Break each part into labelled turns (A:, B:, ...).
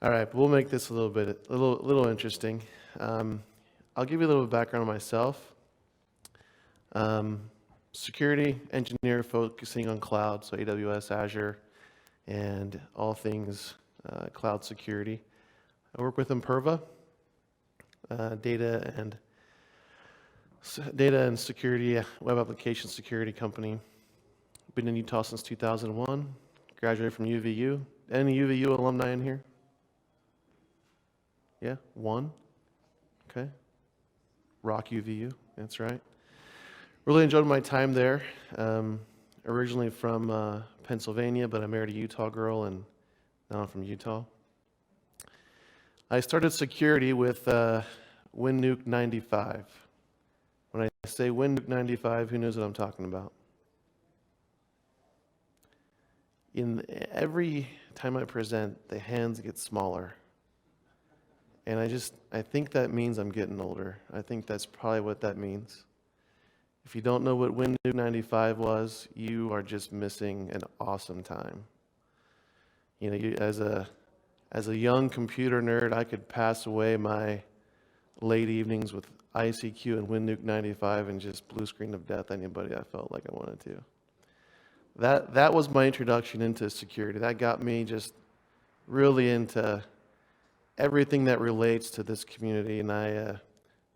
A: All right, we'll make this a little interesting. I'll give you a little background on myself. Security engineer focusing on cloud, so AWS, Azure, and all things cloud security. I work with Imperva, data and security, web application security company. Been in Utah since 2001. Graduated from UVU. Any UVU alumni in here? Yeah, one. Okay. Rock UVU, that's right. Really enjoyed my time there. Originally from Pennsylvania, but I married a Utah girl, and now I'm from Utah. I started security with WinNuke 95. When I say WinNuke 95, who knows what I'm talking about? Every time I present, the hands get smaller. And I think that means I'm getting older. I think that's probably what that means. If you don't know what WinNuke 95 was, you are just missing an awesome time. You know, as a young computer nerd, I could pass away my late evenings with ICQ and WinNuke 95 and just blue screen of death anybody I felt like I wanted to. That was my introduction into security. That got me just really into everything that relates to this community, and I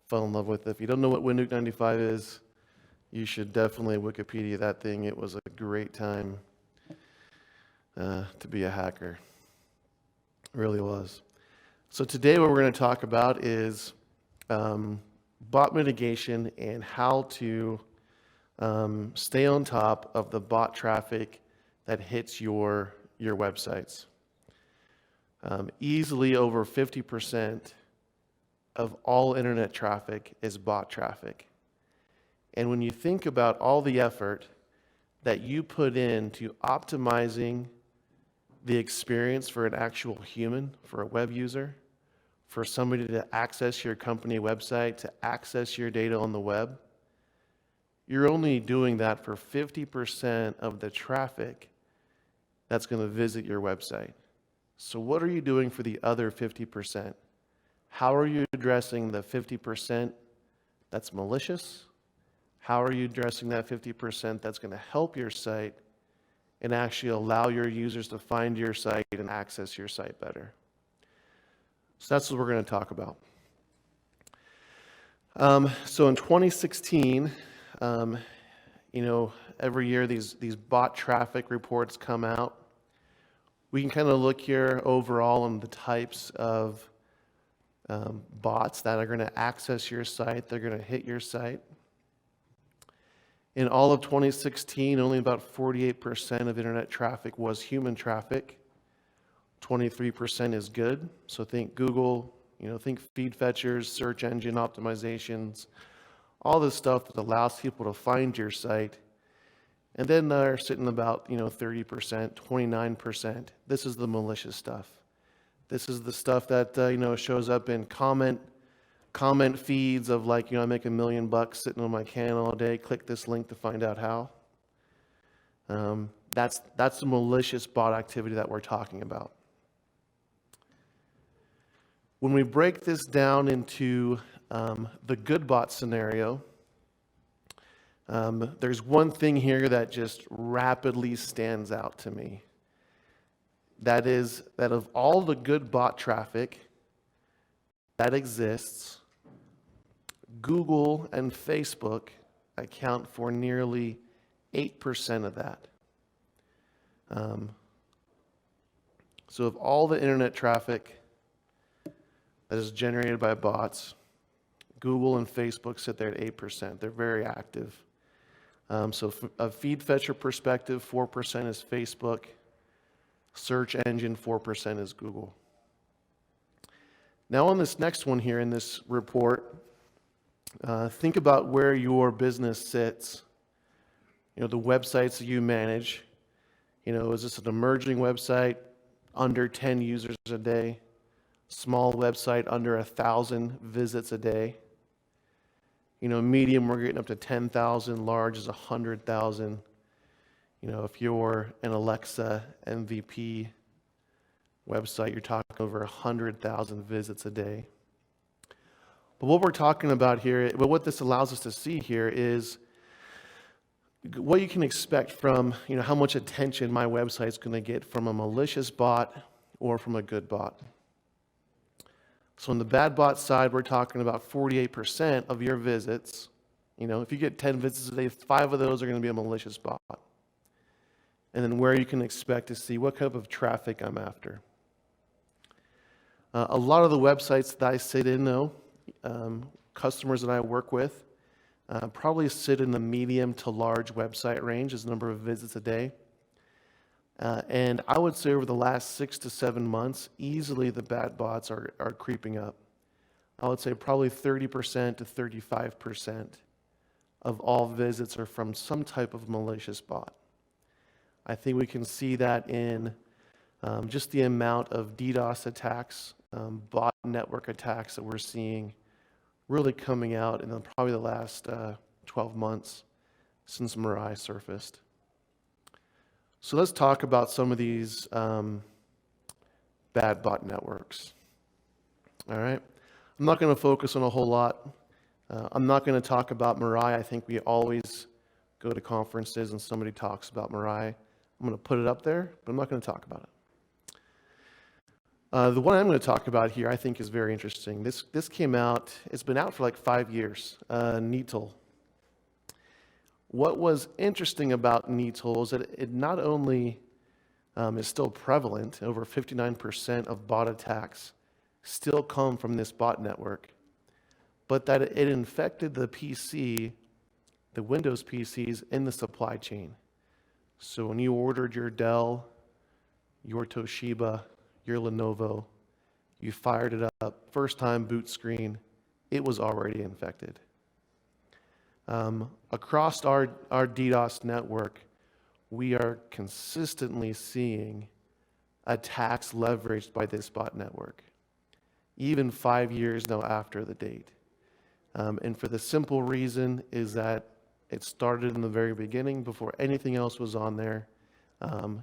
A: fell in love with it. If you don't know what WinNuke 95 is, you should definitely Wikipedia that thing. It was a great time to be a hacker. It really was. So today what we're going to talk about is bot mitigation and how to stay on top of the bot traffic that hits your websites. Easily over 50% of all internet traffic is bot traffic. And when you think about all the effort that you put into optimizing the experience for an actual human, for a web user, for somebody to access your company website, to access your data on the web, you're only doing that for 50% of the traffic that's going to visit your website. So what are you doing for the other 50%? How are you addressing the 50% that's malicious? How are you addressing that 50% that's going to help your site and actually allow your users to find your site and access your site better? So that's what we're going to talk about. So in 2016, every year these bot traffic reports come out. We can kind of look here overall on the types of bots that are going to access your site. They're going to hit your site. In all of 2016, only about 48% of internet traffic was human traffic. 23% is good. So think Google, think feed fetchers, search engine optimizations, all this stuff that allows people to find your site. And then they're sitting about 30%, 29%. This is the malicious stuff. This is the stuff that shows up in comment feeds of like, I make $1 million sitting on my can all day. Click this link to find out how. That's the malicious bot activity that we're talking about. When we break this down into the good bot scenario, there's one thing here that just rapidly stands out to me. That is that of all the good bot traffic that exists, Google and Facebook account for nearly 8% of that. So of all the internet traffic that is generated by bots, Google and Facebook sit there at 8%. They're very active. So from a feed fetcher perspective, 4% is Facebook. Search engine, 4% is Google. Now on this next one here in this report, think about where your business sits. The websites that you manage. Is this an emerging website, under 10 users a day? Small website, under 1,000 visits a day? Medium, we're getting up to 10,000. Large is 100,000. If you're an Alexa MVP website, you're talking over 100,000 visits a day. But what we're talking about here, but what this allows us to see here is what you can expect from, how much attention my website is going to get from a malicious bot or from a good bot. So on the bad bot side, we're talking about 48% of your visits. If you get 10 visits a day, 5 of those are going to be a malicious bot. And then where you can expect to see what type of traffic I'm after. A lot of the websites that I sit in, though, customers that I work with, probably sit in the medium to large website range as number of visits a day. And I would say over the last 6 to 7 months, easily the bad bots are creeping up. I would say probably 30% to 35% of all visits are from some type of malicious bot. I think we can see that in just the amount of DDoS attacks, bot network attacks that we're seeing really coming out in probably the last 12 months since Mirai surfaced. So let's talk about some of these bad bot networks. All right. I'm not going to focus on a whole lot. I'm not going to talk about Mirai. I think we always go to conferences and somebody talks about Mirai. I'm going to put it up there, but I'm not going to talk about it. The one I'm going to talk about here I think is very interesting. This came out, it's been out for like 5 years, NETL. What was interesting about NETL is that it not only is still prevalent, over 59% of bot attacks still come from this bot network, but that it infected the PC, the Windows PCs in the supply chain. So when you ordered your Dell, your Toshiba, your Lenovo, you fired it up, first time boot screen, it was already infected. Across our DDoS network, we are consistently seeing attacks leveraged by this bot network, even 5 years now after the date. And for the simple reason is that it started in the very beginning before anything else was on there.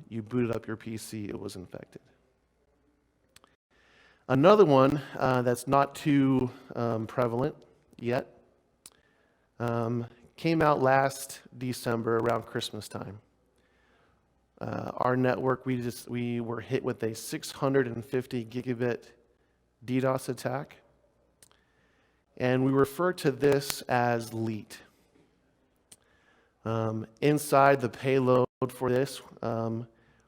A: You booted up your PC, it was infected. Another one that's not too prevalent yet came out last December around Christmas time. Our network, we were hit with a 650 gigabit DDoS attack, and we refer to this as LEET. Inside the payload for this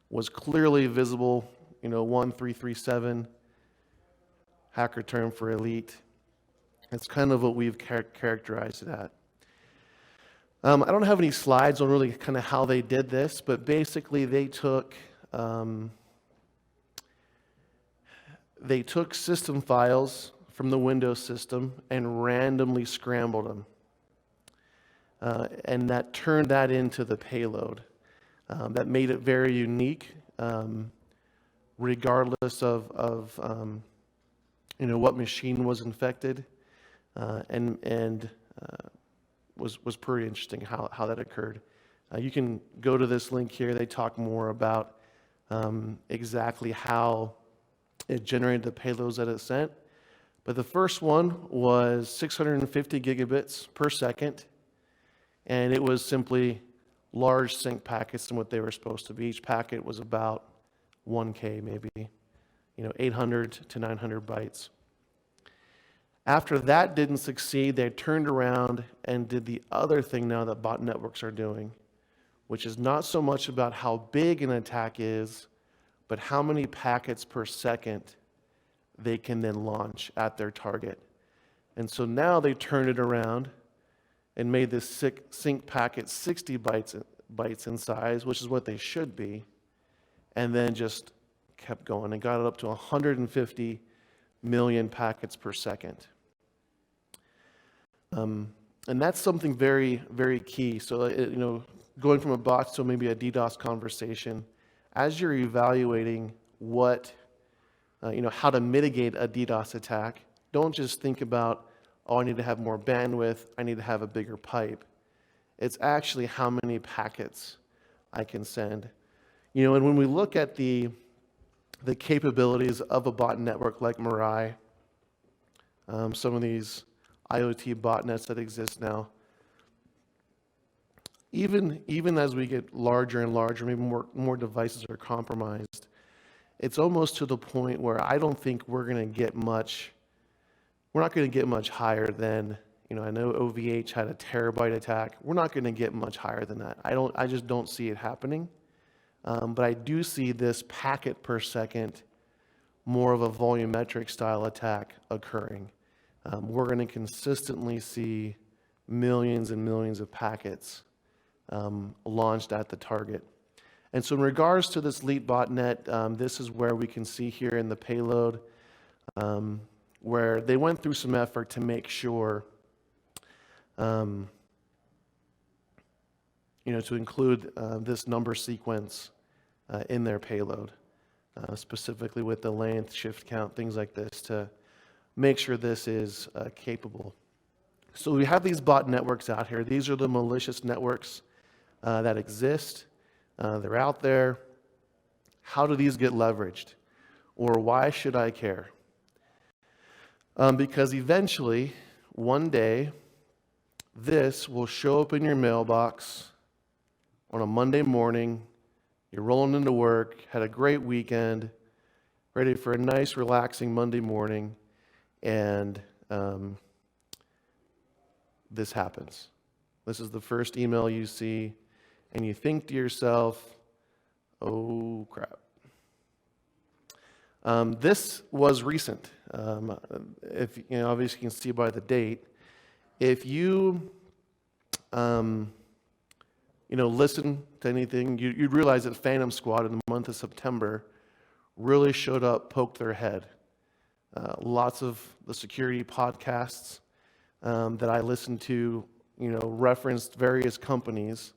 A: was clearly visible, 1337 hacker term for elite. It's kind of what we've characterized it at. I don't have any slides on really kind of how they did this, but basically they took system files from the Windows system and randomly scrambled them. And that turned that into the payload. That made it very unique, regardless of what machine was infected, and was pretty interesting how that occurred. You can go to this link here. They talk more about exactly how it generated the payloads that it sent. But the first one was 650 gigabits per second, and it was simply large sync packets and what they were supposed to be. Each packet was about 1K, maybe, 800 to 900 bytes. After that didn't succeed, they turned around and did the other thing now that bot networks are doing, which is not so much about how big an attack is, but how many packets per second they can then launch at their target. And so now they turned it around and made this sync packet 60 bytes in size, which is what they should be, and then just kept going and got it up to 150 million packets per second. And that's something very, very key. So, going from a bot to maybe a DDoS conversation, as you're evaluating how to mitigate a DDoS attack, don't just think about, I need to have more bandwidth, I need to have a bigger pipe. It's actually how many packets I can send. And when we look at the the capabilities of a bot network like Mirai, some of these IoT botnets that exist now. Even as we get larger and larger, maybe more devices are compromised, it's almost to the point where I don't think we're not going to get much higher than, I know OVH had a terabyte attack. We're not going to get much higher than that. I just don't see it happening. But I do see this packet per second, more of a volumetric style attack occurring. We're going to consistently see millions and millions of packets launched at the target. And so in regards to this Leap botnet, this is where we can see here in the payload where they went through some effort to make sure, to include this number sequence in their payload, specifically with the length, shift count, things like this, to make sure this is capable. So we have these bot networks out here. These are the malicious networks that exist. They're out there. How do these get leveraged? Or why should I care? Because eventually, one day, this will show up in your mailbox on a Monday morning. You're rolling into work, had a great weekend, ready for a nice, relaxing Monday morning, and this happens. This is the first email you see, and you think to yourself, oh crap. This was recent. If obviously you can see by the date. If you listen to anything, you'd realize that Phantom Squad in the month of September really showed up, poked their head. Lots of the security podcasts that I listened to, referenced various companies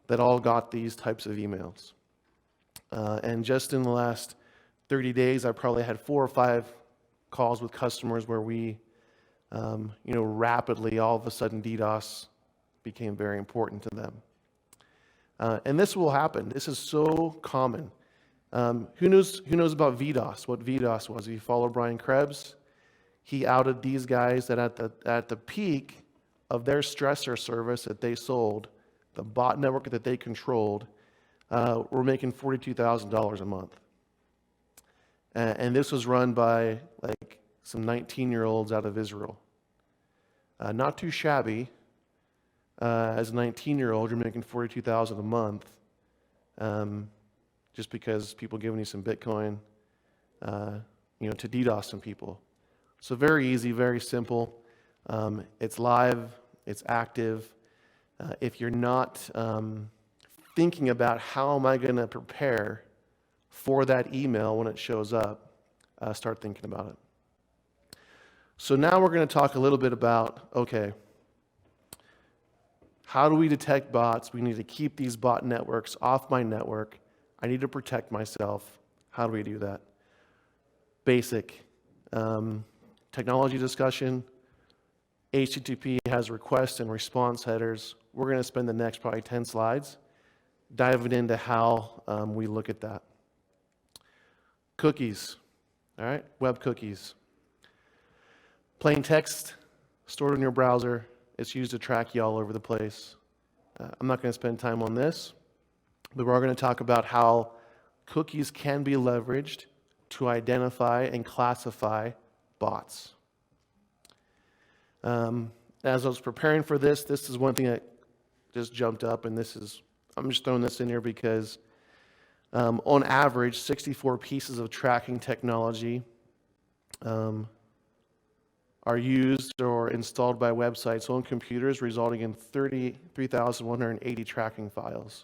A: that all got these types of emails. And just in the last 30 days, I probably had 4 or 5 calls with customers where we, rapidly, all of a sudden, DDoS became very important to them. And this will happen. This is so common. Who knows about VDOS? What VDOS was? If you follow Brian Krebs, he outed these guys that at the peak of their stressor service that they sold, the bot network that they controlled, were making $42,000 a month. And this was run by like some 19-year-olds out of Israel. Not too shabby. As a 19-year-old, you're making $42,000 a month, just because people giving you some Bitcoin, to DDoS some people. So very easy, very simple. It's live, it's active. If you're not thinking about how am I going to prepare for that email when it shows up, start thinking about it. So now we're going to talk a little bit about, okay, how do we detect bots? We need to keep these bot networks off my network. I need to protect myself. How do we do that? Basic technology discussion. HTTP has request and response headers. We're going to spend the next probably 10 slides diving into how we look at that. Cookies, all right? Web cookies. Plain text stored in your browser. It's used to track you all over the place. I'm not going to spend time on this, but we're going to talk about how cookies can be leveraged to identify and classify bots. As I was preparing for this is one thing that just jumped up, and I'm just throwing this in here because on average, 64 pieces of tracking technology are used or installed by websites on computers, resulting in 33,180 tracking files.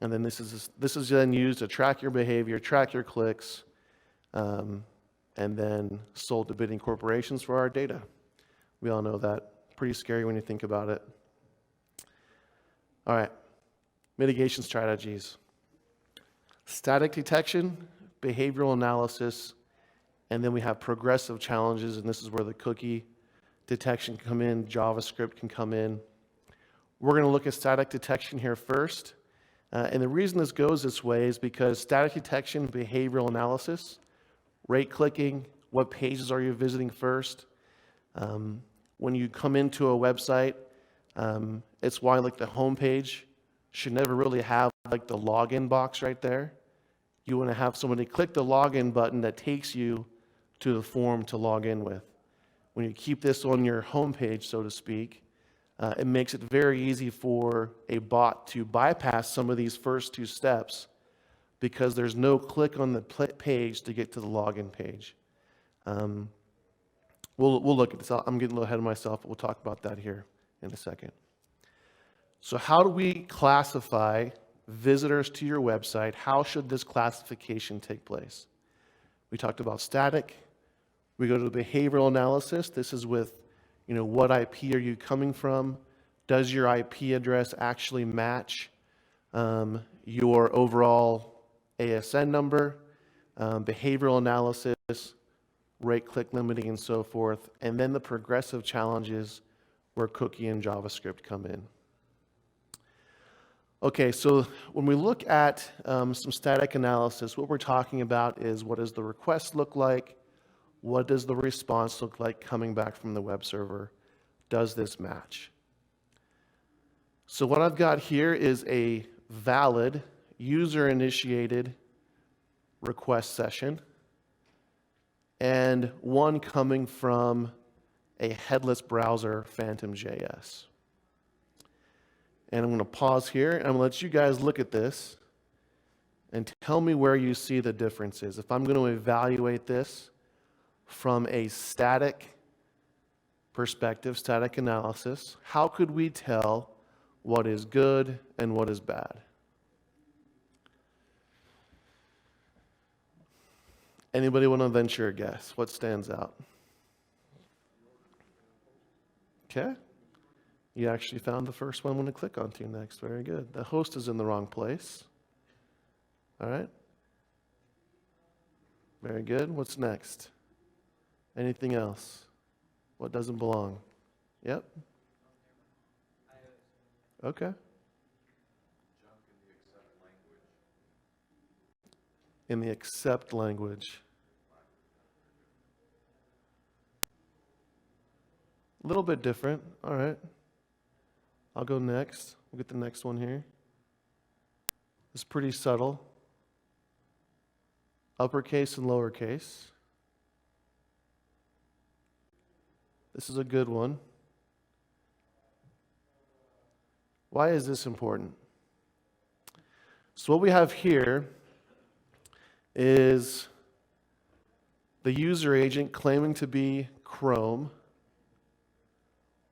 A: And then this is then used to track your behavior, track your clicks, and then sold to bidding corporations for our data. We all know that. Pretty scary when you think about it. All right, mitigation strategies. Static detection, behavioral analysis, and then we have progressive challenges, and this is where the cookie detection can come in, JavaScript can come in. We're going to look at static detection here first, And the reason this goes this way is because static detection, behavioral analysis, rate clicking, what pages are you visiting first? When you come into a website, it's why like the home page should never really have like the login box right there. You want to have somebody click the login button that takes you to the form to log in with. When you keep this on your home page, so to speak, it makes it very easy for a bot to bypass some of these first two steps because there's no click on the page to get to the login page. We'll look at this. I'm getting a little ahead of myself, but we'll talk about that here in a second. So how do we classify visitors to your website? How should this classification take place? We talked about static. We go to the behavioral analysis. This is with, what IP are you coming from? Does your IP address actually match your overall ASN number? Behavioral analysis, rate click limiting, and so forth. And then the progressive challenges where cookie and JavaScript come in. Okay, so when we look at some static analysis, what we're talking about is what does the request look like? What does the response look like coming back from the web server? Does this match? So what I've got here is a valid user-initiated request session and one coming from a headless browser, Phantom.js. And I'm going to pause here and I'm going to let you guys look at this and tell me where you see the differences. If I'm going to evaluate this from a static perspective, static analysis, how could we tell what is good and what is bad? Anybody want to venture a guess? What stands out? Okay. You actually found the first one I'm going to click onto next. Very good. The host is in the wrong place. All right. Very good. What's next? Anything else? What doesn't belong? Yep. Okay. In the accept language. A little bit different. All right. I'll go next. We'll get the next one here. It's pretty subtle. Uppercase and lowercase. This is a good one. Why is this important? So what we have here is the user agent claiming to be Chrome.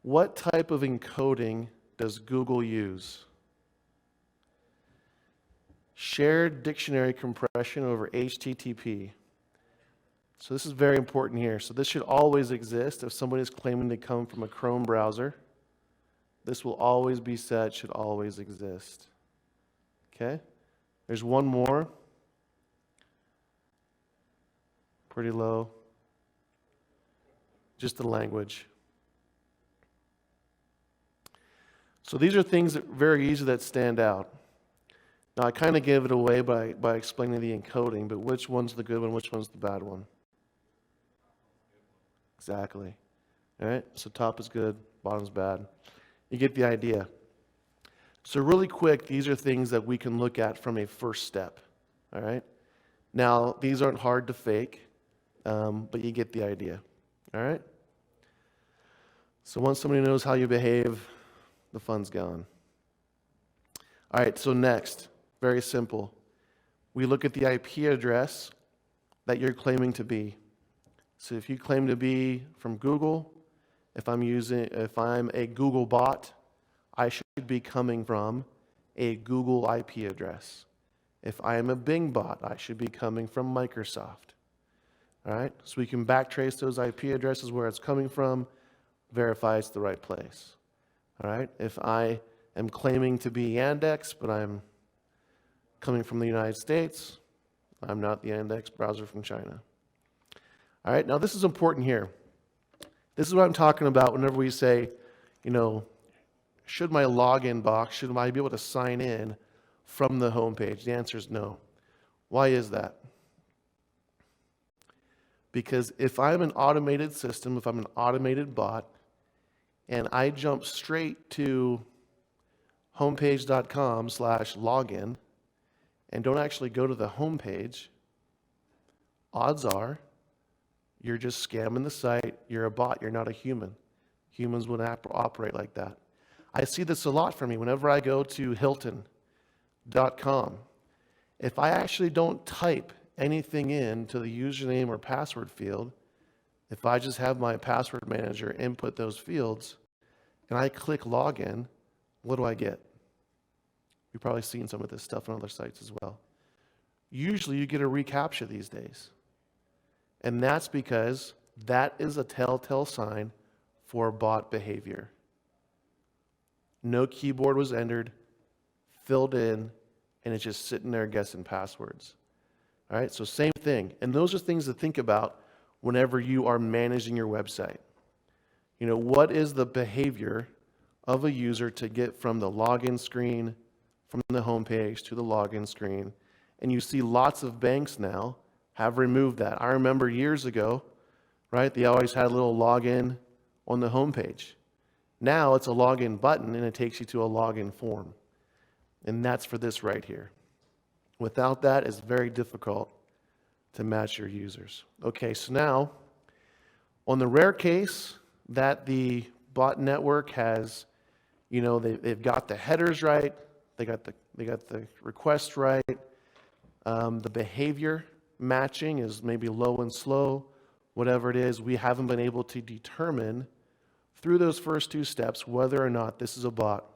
A: What type of encoding does Google use? Shared dictionary compression over HTTP. So this is very important here. So this should always exist. If somebody is claiming to come from a Chrome browser, this will always be set, should always exist. Okay? There's one more. Pretty low. Just the language. So these are things that very easy that stand out. Now I kind of gave it away by explaining the encoding, but which one's the good one, which one's the bad one? Exactly. All right, so top is good, bottom's bad. You get the idea. So really quick, these are things that we can look at from a first step. All right. Now these aren't hard to fake, but you get the idea. All right. So once somebody knows how you behave, the fun's gone. All right, so next, very simple. We look at the IP address that you're claiming to be. So if you claim to be from Google, if I'm a Google bot, I should be coming from a Google IP address. If I am a Bing bot, I should be coming from Microsoft. All right, so we can backtrace those IP addresses where it's coming from, verify it's the right place. All right, if I am claiming to be Yandex, but I'm coming from the United States, I'm not the Yandex browser from China. All right, now this is important here. This is what I'm talking about whenever we say, should my login box, should I be able to sign in from the home page? The answer is no. Why is that? Because if I'm an automated system, if I'm an automated bot, and I jump straight to homepage.com/login and don't actually go to the homepage, odds are you're just scamming the site. You're a bot. You're not a human. Humans would operate like that. I see this a lot for me whenever I go to Hilton.com. If I actually don't type anything in to the username or password field, if I just have my password manager input those fields and I click login, what do I get? You've probably seen some of this stuff on other sites as well. Usually you get a reCAPTCHA these days. And that's because that is a telltale sign for bot behavior. No keyboard was entered, filled in, and it's just sitting there guessing passwords. All right, so same thing. And those are things to think about whenever you are managing your website. You know, what is the behavior of a user to get from the login screen, from the homepage to the login screen? And you see lots of banks now have removed that. I remember years ago, right, they always had a little login on the homepage. Now it's a login button and it takes you to a login form. And that's for this right here. Without that, it's very difficult to match your users. Okay, so now, on the rare case that the bot network has, you know, they've got the headers right, they got the request right, the behavior matching is maybe low and slow, whatever it is, we haven't been able to determine through those first two steps whether or not this is a bot.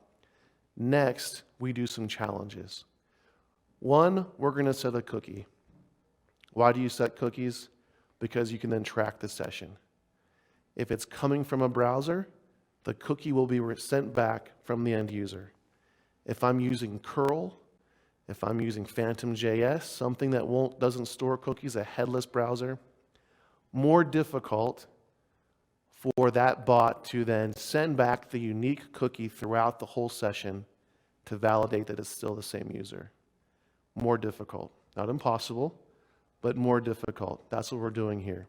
A: Next, we do some challenges. One, we're going to set a cookie. Why do you set cookies? Because you can then track the session. If it's coming from a browser, the cookie will be sent back from the end user. If I'm using curl, if I'm using Phantom.js, something that doesn't store cookies, a headless browser, more difficult for that bot to then send back the unique cookie throughout the whole session to validate that it's still the same user. More difficult. Not impossible, but more difficult. That's what we're doing here.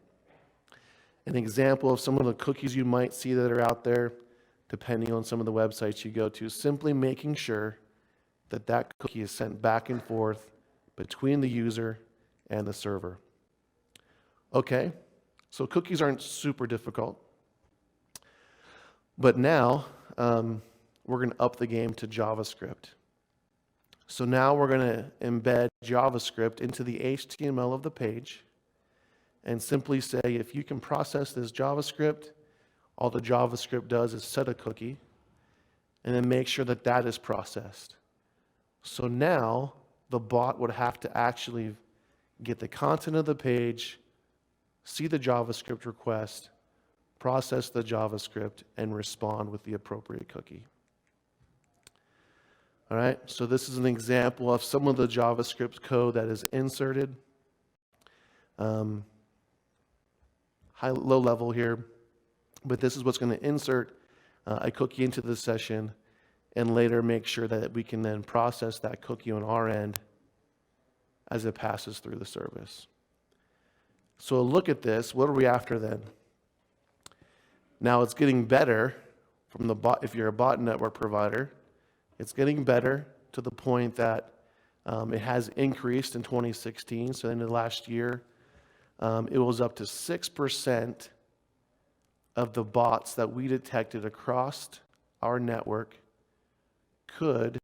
A: An example of some of the cookies you might see that are out there, depending on some of the websites you go to, simply making sure that that cookie is sent back and forth between the user and the server. Okay, so cookies aren't super difficult. But now, we're going to up the game to JavaScript. So now we're going to embed JavaScript into the HTML of the page and simply say, if you can process this JavaScript, all the JavaScript does is set a cookie and then make sure that that is processed. So now the bot would have to actually get the content of the page, see the JavaScript request, process the JavaScript, and respond with the appropriate cookie. All right, so this is an example of some of the JavaScript code that is inserted. Low level here, but this is what's going to insert a cookie into the session and later make sure that we can then process that cookie on our end as it passes through the service. So look at this. What are we after then? Now it's getting better from the bot. If you're a bot network provider, it's getting better to the point that it has increased in 2016. So in the last year, it was up to 6% of the bots that we detected across our network could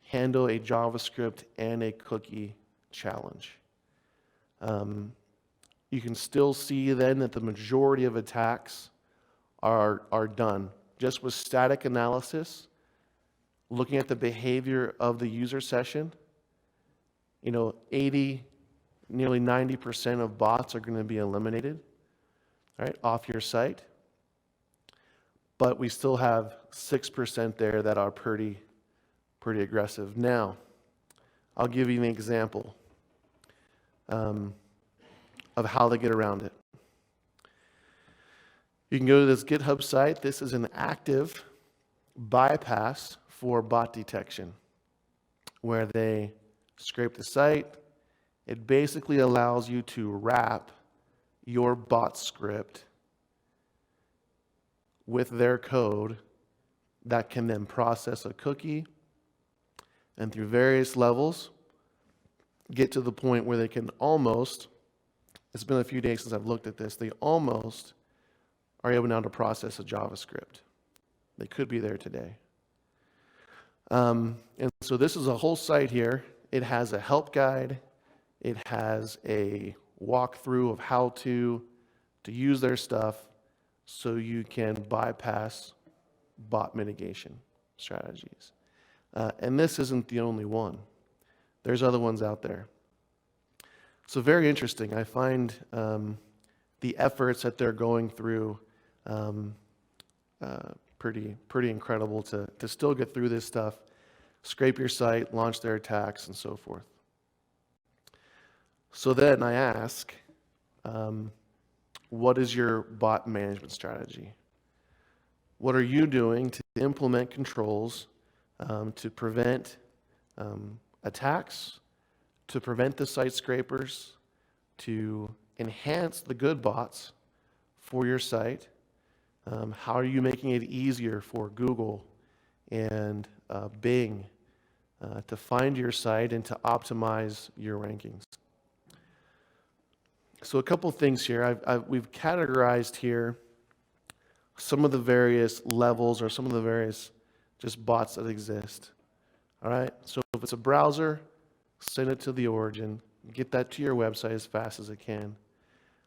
A: handle a JavaScript and a cookie challenge. You can still see then that the majority of attacks are done just with static analysis, looking at the behavior of the user session. You know, nearly 90% of bots are going to be eliminated, right, off your site. But we still have 6% there that are pretty aggressive. Now, I'll give you an example of how to get around it. You can go to this GitHub site. This is an active bypass for bot detection. where they scrape the site. It basically allows you to wrap your bot script with their code that can then process a cookie and through various levels get to the point where they can almost, it's been a few days since I've looked at this, they almost are able now to process a JavaScript. They could be there today. And so this is a whole site here. It has a help guide. It has a walkthrough of how to use their stuff so you can bypass bot mitigation strategies. And this isn't the only one. There's other ones out there. So very interesting. I find the efforts that they're going through pretty incredible to still get through this stuff, scrape your site, launch their attacks, and so forth. So then I ask, what is your bot management strategy? What are you doing to implement controls to prevent attacks, to prevent the site scrapers, to enhance the good bots for your site? How are you making it easier for Google and Bing to find your site and to optimize your rankings? So a couple things here. We've categorized here some of the various levels or some of the various just bots that exist. All right, so if it's a browser, send it to the origin, get that to your website as fast as it can.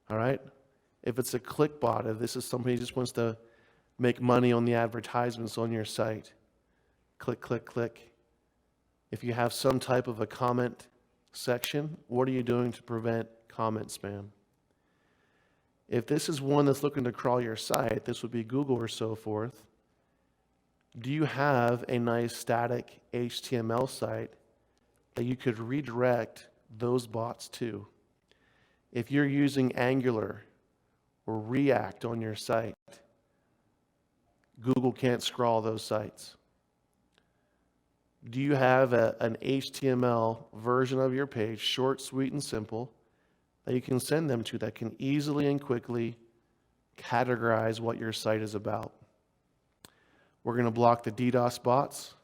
A: All right, if it's a click bot, if this is somebody who just wants to make money on the advertisements on your site, click, click, click. If you have some type of a comment section, what are you doing to prevent comment spam? If this is one that's looking to crawl your site, this would be Google or so forth. Do you have a nice static HTML site that you could redirect those bots to? If you're using Angular or React on your site, Google can't scrawl those sites. Do you have an HTML version of your page, short, sweet, and simple, that you can send them to that can easily and quickly categorize what your site is about? We're going to block the DDoS bots.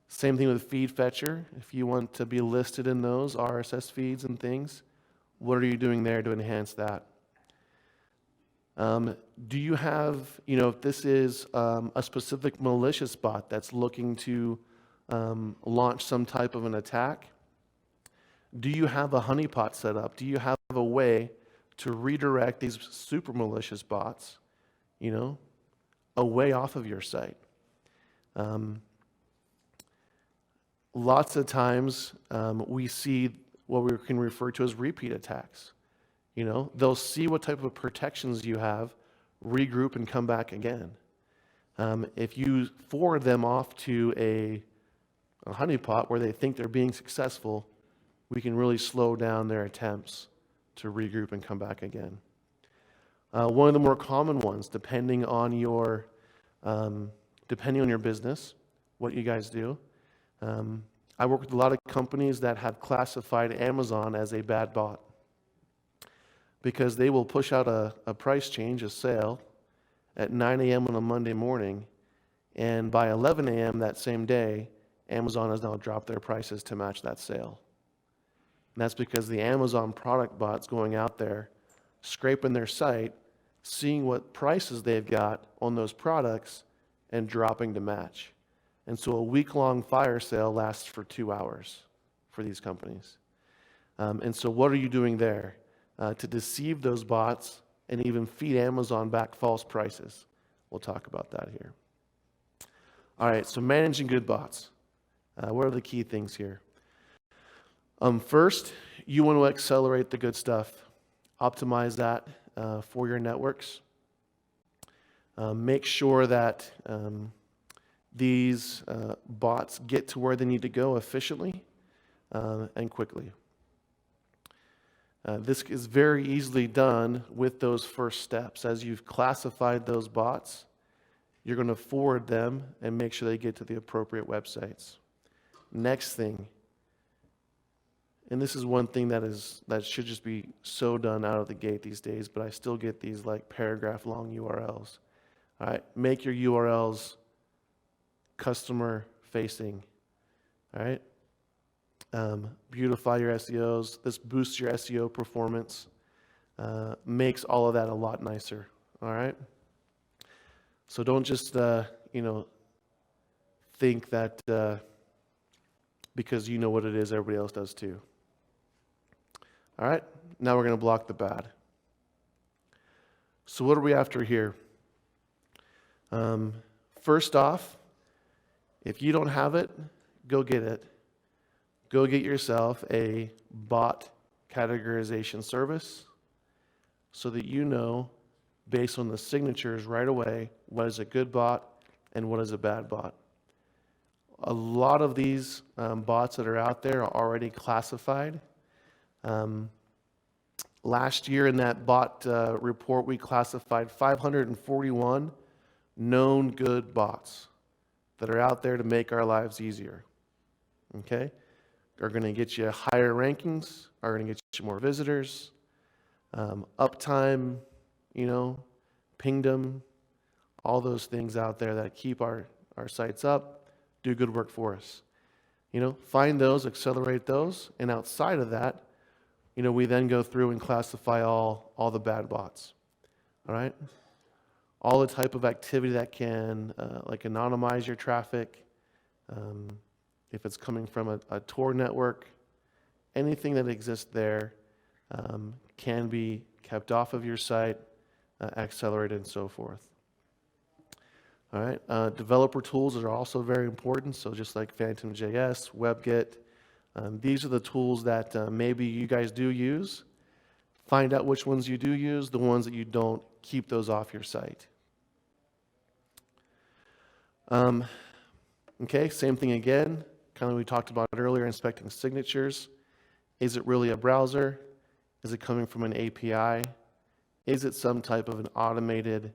A: Same thing with feed fetcher. If you want to be listed in those RSS feeds and things, what are you doing there to enhance that? Do you have, if this is a specific malicious bot that's looking to launch some type of an attack, do you have a honeypot set up? Do you have a way to redirect these super malicious bots, away off of your site? Lots of times we see what we can refer to as repeat attacks. They'll see what type of protections you have, regroup, and come back again. If you forward them off to a honeypot where they think they're being successful, we can really slow down their attempts to regroup and come back again. One of the more common ones, depending on your business, what you guys do. I work with a lot of companies that have classified Amazon as a bad bot because they will push out a price change, a sale, at 9 a.m. on a Monday morning, and by 11 a.m. that same day, Amazon has now dropped their prices to match that sale. And that's because the Amazon product bot's going out there, scraping their site, seeing what prices they've got on those products, and dropping to match. And so a week-long fire sale lasts for 2 hours for these companies. And so what are you doing there to deceive those bots and even feed Amazon back false prices? We'll talk about that here. All right, so managing good bots. What are the key things here? First, you want to accelerate the good stuff. Optimize that for your networks. Make sure that these bots get to where they need to go efficiently and quickly. This is very easily done with those first steps. As you've classified those bots, you're going to forward them and make sure they get to the appropriate websites. Next thing, and this is one thing that should just be so done out of the gate these days, but I still get these like paragraph long URLs. All right, make your URLs customer facing. All right, beautify your SEOs. This boosts your SEO performance, makes all of that a lot nicer. All right, so don't just think that because you know what it is, everybody else does too. All right, now we're going to block the bad. So what are we after here? First off, if you don't have it, go get it. Go get yourself a bot categorization service so that you know, based on the signatures right away, what is a good bot and what is a bad bot. A lot of these bots that are out there are already classified. Last year in that bot report, we classified 541 known good bots that are out there to make our lives easier. Okay? Are going to get you higher rankings, are going to get you more visitors, uptime, pingdom, all those things out there that keep our sites up, do good work for us. Find those, accelerate those, and outside of that, we then go through and classify all the bad bots. All right? All the type of activity that can like anonymize your traffic, if it's coming from a Tor network, anything that exists there can be kept off of your site, accelerated, and so forth. All right, developer tools are also very important. So just like Phantom.js, WebGit, these are the tools that maybe you guys do use. Find out which ones you do use, the ones that you don't, keep those off your site. Okay, same thing again, kind of we talked about earlier, inspecting signatures. Is it really a browser? Is it coming from an API? Is it some type of an automated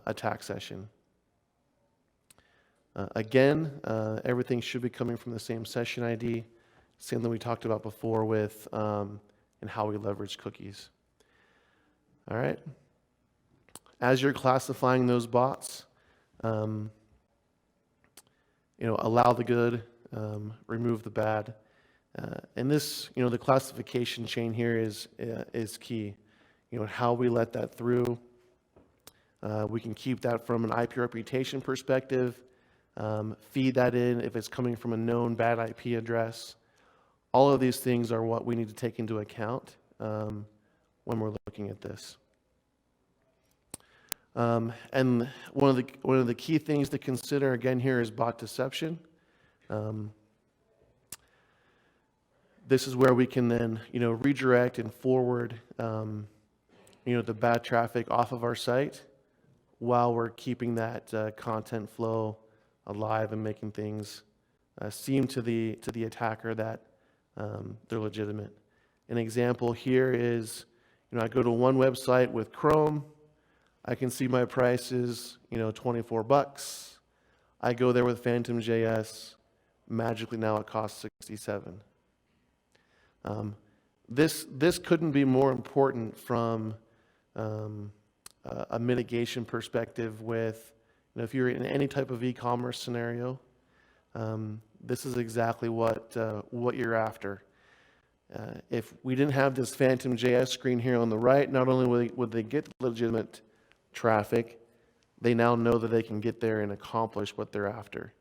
A: attack session? Again, everything should be coming from the same session ID, same thing we talked about before with and how we leverage cookies. All right. As you're classifying those bots, allow the good, remove the bad. And this, the classification chain here is key. How we let that through. We can keep that from an IP reputation perspective, feed that in if it's coming from a known bad IP address. All of these things are what we need to take into account when we're looking at this. And one of the key things to consider again here is bot deception. This is where we can then redirect and forward the bad traffic off of our site while we're keeping that content flow alive and making things seem to the attacker that they're legitimate. An example here is I go to one website with Chrome. I can see my price is, $24. I go there with Phantom.js. Magically now it costs $67. This couldn't be more important from a mitigation perspective with, if you're in any type of e-commerce scenario, this is exactly what you're after. If we didn't have this Phantom.js screen here on the right, not only would they get legitimate traffic, they now know that they can get there and accomplish what they're after.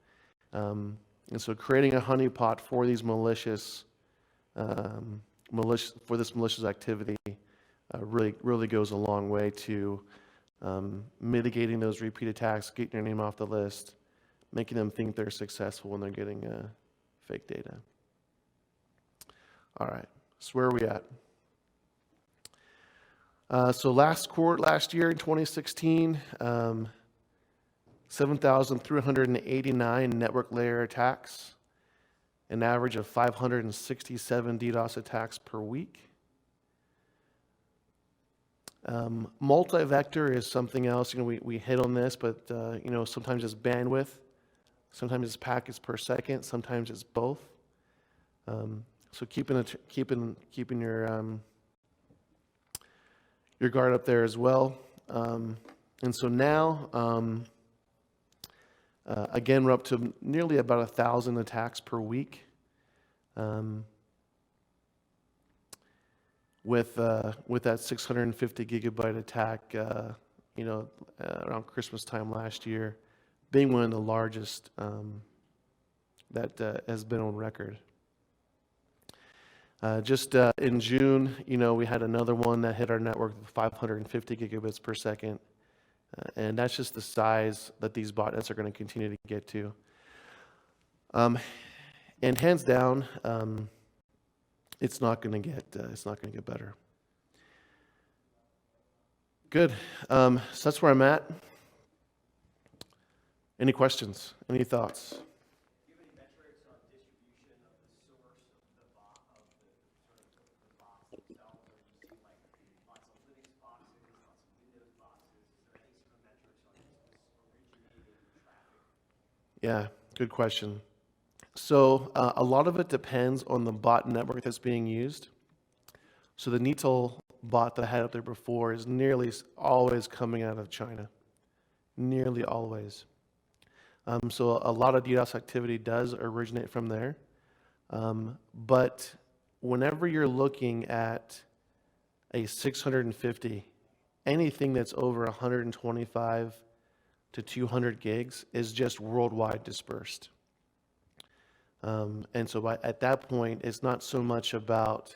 A: And so creating a honeypot for these malicious activity really goes a long way to mitigating those repeat attacks, getting your name off the list, making them think they're successful when they're getting fake data. All right, so where are we at? So last year in 2016, 7,389 network layer attacks, an average of 567 DDoS attacks per week. Multi-vector is something else. We hit on this, but sometimes it's bandwidth. Sometimes it's packets per second, sometimes it's both. So keeping your guard up there as well. And so now, again, we're up to nearly about 1,000 attacks per week. With that 650 gigabyte attack, around Christmas time last year, being one of the largest that has been on record. Just in June, we had another one that hit our network with 550 gigabits per second. And that's just the size that these botnets are going to continue to get to. And hands down, it's not going to get better. Good. So that's where I'm at. Any questions? Any thoughts?
B: Do you have any metrics on distribution of the source of the bot, of the bots themselves? Or do you see like lots of Linux boxes, lots of Windows boxes? Is there any sort of metrics on this originating traffic?
A: Yeah, good question. So a lot of it depends on the bot network that's being used. So the NITL bot that I had up there before is nearly always coming out of China. Nearly always. So a lot of DDoS activity does originate from there. But whenever you're looking at a 650, anything that's over 125 to 200 gigs is just worldwide dispersed. And so at that point, it's not so much about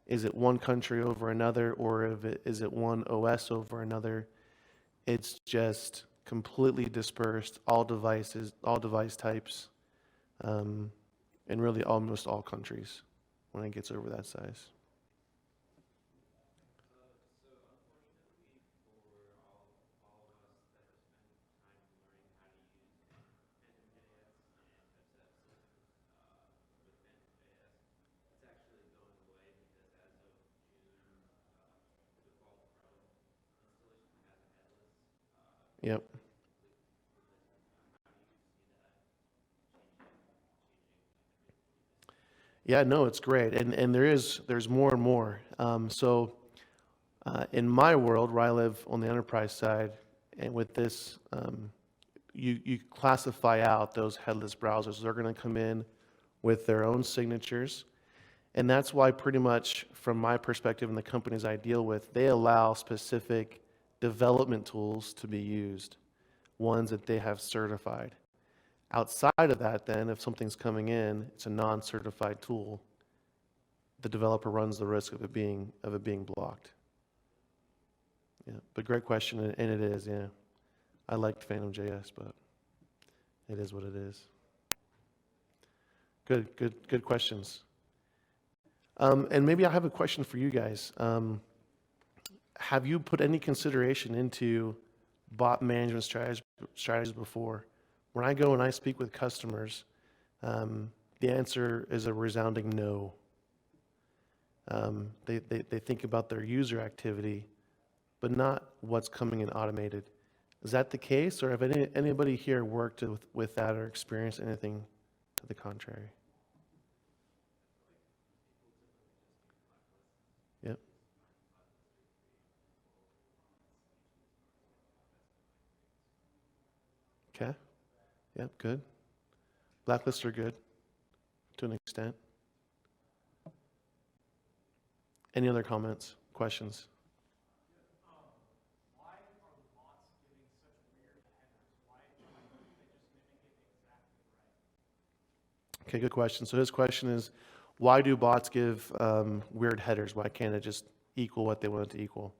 A: is it one country over another or is it one OS over another. It's just completely dispersed, all devices, all device types, and really almost all countries when it gets over that size. Yep. Yeah, no, it's great, and there's more and more. In my world, where I live on the enterprise side, and with this, you classify out those headless browsers. They're going to come in with their own signatures, and that's why pretty much from my perspective and the companies I deal with, they allow specific development tools to be used, ones that they have certified. Outside of that, then, if something's coming in, it's a non-certified tool, the developer runs the risk of it being blocked. Yeah, but great question, and it is, yeah. I liked Phantom.js, but it is what it is. Good questions. And maybe I have a question for you guys. Have you put any consideration into bot management strategies before? When I go and I speak with customers, the answer is a resounding no. They think about their user activity, but not what's coming in automated. Is that the case, or have anybody here worked with that or experienced anything to the contrary? Yep. Okay. Yep, good. Blacklists are good to an extent. Any other comments, questions?
B: Why are the bots giving such weird headers? Why can't they just mimic it exactly right?
A: Okay, good question. So his question is, why do bots give weird headers? Why can't it just equal what they want it to equal?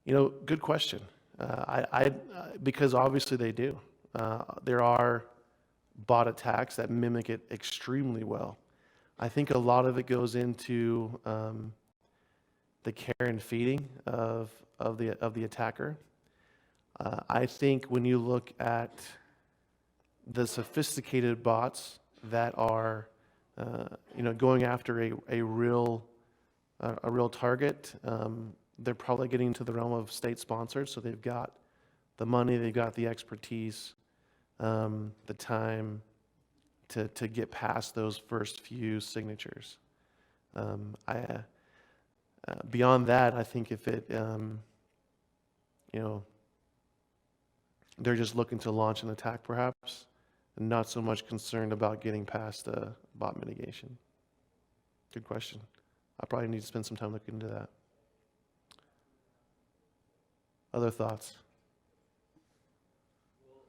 A: Good question. Because obviously they do. There are bot attacks that mimic it extremely well. I think a lot of it goes into the care and feeding of the attacker. I think when you look at the sophisticated bots that are going after a real target, they're probably getting into the realm of state sponsored, so they've got the money, they've got the expertise, the time to get past those first few signatures. Beyond that, I think if it, they're just looking to launch an attack perhaps, and not so much concerned about getting past bot mitigation. Good question. I probably need to spend some time looking into that. Other thoughts?
C: Well,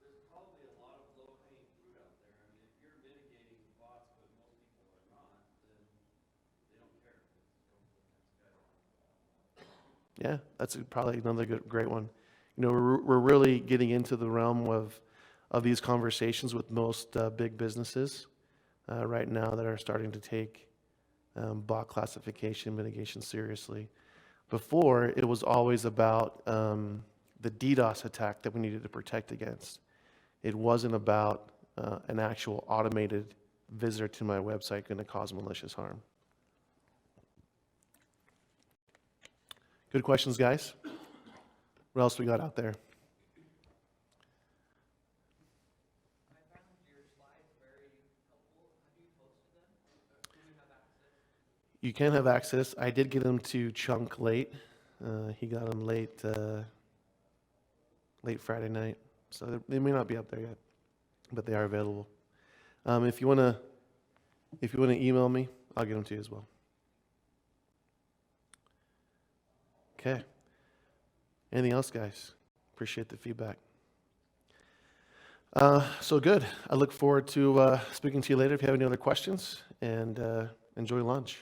C: there's probably a lot of low-hanging fruit out there. I mean, if you're mitigating bots, but most people are not, then they don't care.
A: Yeah, that's probably another great one. We're really getting into the realm of these conversations with most big businesses right now that are starting to take bot classification mitigation seriously. Before, it was always about the DDoS attack that we needed to protect against. It wasn't about an actual automated visitor to my website going to cause malicious harm. Good questions, guys. What else we got out there?
B: I found your slides very helpful. Have you posted them? Do we have access?
A: You can have access. I did get them to Chunk late. He got them late Friday night, so they may not be up there yet, but they are available. If you wanna email me, I'll get them to you as well. Okay. Anything else, guys? Appreciate the feedback. So good. I look forward to speaking to you later if you have any other questions, and enjoy lunch.